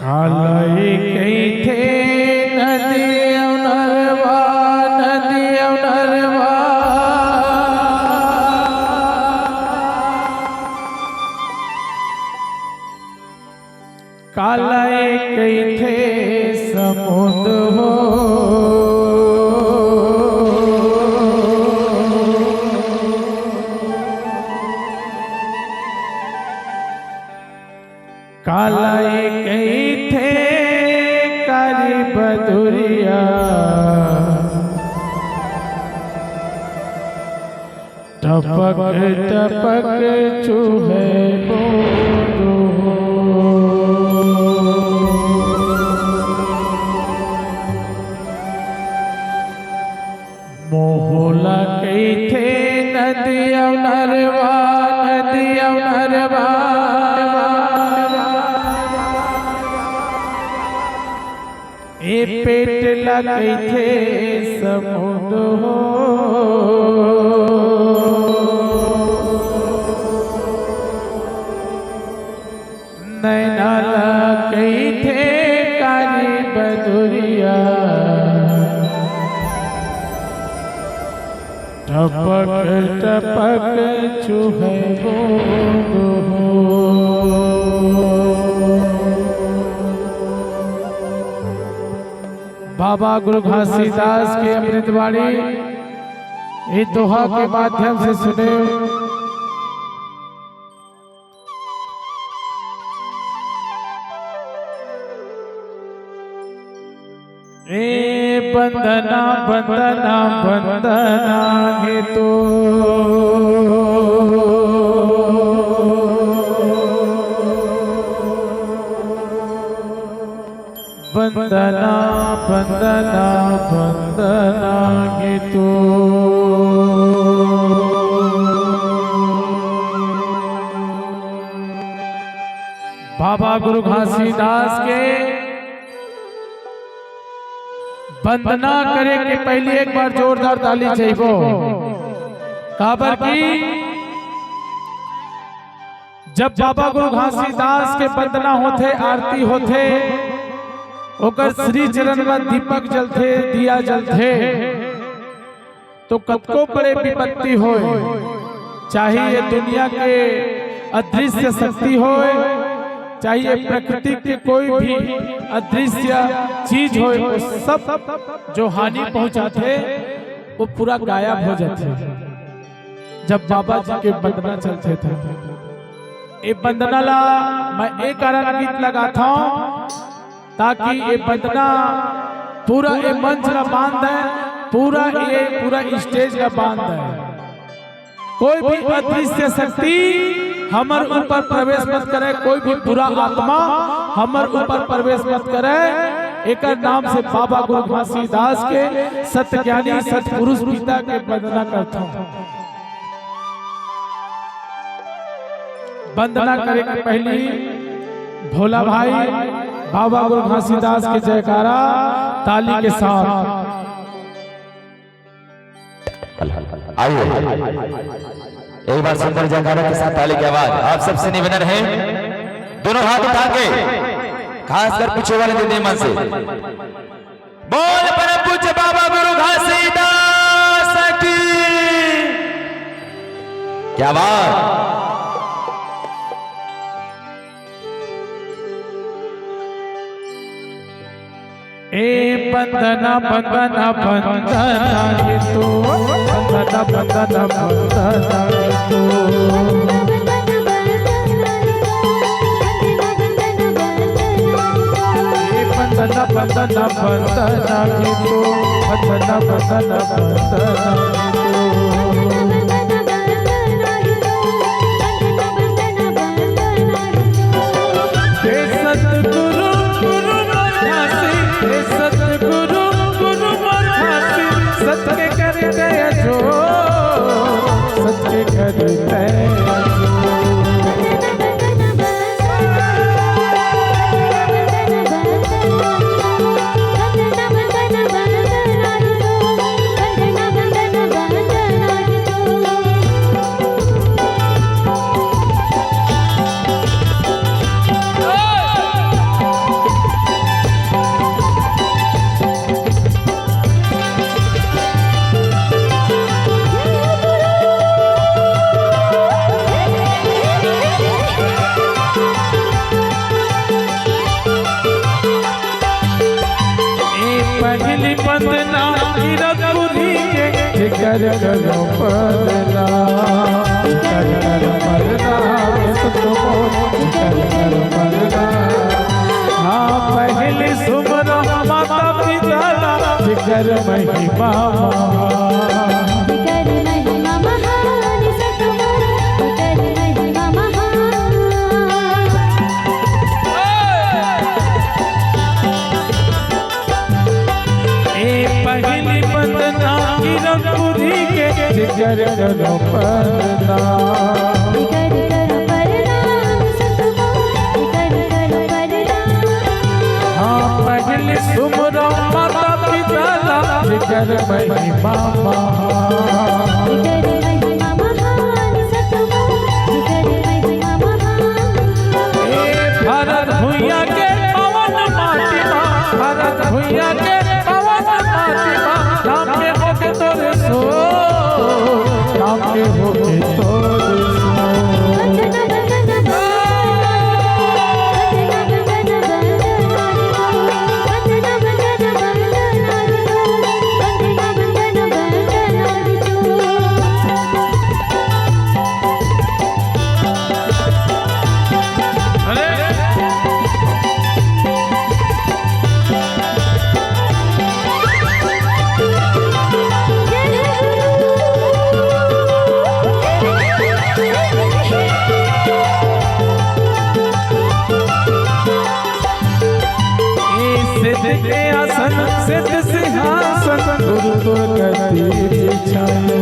कालई कई थे नदियों नरवा कालई कई थे समुद्र हो कालई कई थे कारी बदुरिया टपक टपक चूहे बोलो मोहला कई थे नदियों नरवा ए पेट लगे थे समुद्र हो नैना लगे थे कारी बदुरिया टपक टपक चूहे बोलो बाबा गुरु घासीदास के अमृतवाणी इस दोहा के माध्यम से सुने। ए बंदना बंदना बंदना है तो बंदना बंदना बंदना है तो बाबा गुरु घासीदास के वंदना करे के पहले एक बार जोरदार ताली चाहिए। काबर की जब बाबा गुरु घासीदास के वंदना होते आरती होते ओकर श्री चरण में दीपक जलते दिया जलते तो कतको बड़े विपत्ति हो चाहे ये दुनिया के अदृश्य शक्ति हो चाहिए प्रकृति के कोई भी अदृश्य चीज हो सब जो हानि पहुंचाते वो पूरा गायब हो जाते जब बाबा जी के वंदना चलते थे। ये वंदना ला मैं एक कारण गीत लगाता हूँ ताकि ये वंदना पूरा ये मंच का बांध है पूरा स्टेज का बांध है। कोई भी अदृश्य शक्ति हमर ऊपर प्रवेश मत करे, कोई भी बुरा आत्मा हमर ऊपर प्रवेश मत करे। एक नाम से बाबा गुरु घासीदास के सत्यज्ञानी सतपुरुष पिता के वंदना करता हूँ। वंदना करे के पहले भोला भाई बाबा गुरु घासीदास के जयकारा ताली के साथ एक बार सुंदर जयकारा के साथ ताली की आवाज आप सबसे निवेदन है दोनों हाथ उठा के खासकर पीछे वाले दीदी मन से बोल परम पूज्य बाबा गुरु घासीदास की क्या बात। ए बंदना बंदना बंदना ये तो बंदना बंदना बंदना ये तो ए बंदना बंदना बंदना ये तो बंदना बंदना बंदना ये तो सतगुरु गुरु घासी सतगुरु गुरु घासी सत्य करते जो सत्य करते जिगर करो पदला जिगर करो पदला जिगर करो पदला हाँ पहले सुमरो माता पिता जिगर महिमा जिगर महिमा महान सतगुरु जिगर महिमा महान ए पहली बंदना किरपुरी के जिगर करो पदला जिगर करो परनाम सतगुरु जिगर करो परनाम हाँ पहले सुमरो माता पिता जिगर महिमा जिगर महिमा महान सतगुरु जिगर महिमा महान भारत भुइया के पवन माटिमा भारत भुइया के पवन माटिमा नाम के होके तोरे सो नाम के होके तोरे सो सिद्ध के आसन सिद्ध सिंहासन गुरु तुर गति बिछायो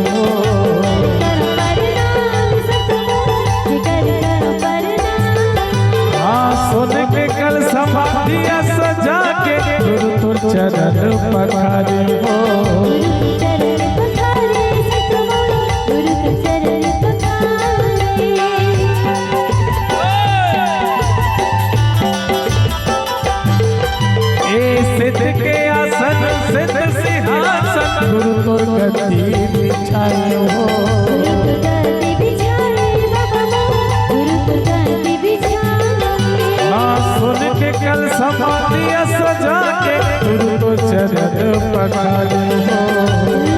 हाँ सुन के कल समाधिया सजा के गुरु तुर चरण पखारे हो सिद्ध के आसन सिद्ध सिंहासन गुरु तुर गति बिछायो हाँ सुन के कल समाधिया सजा के गुरु तुर चरण पखारे हो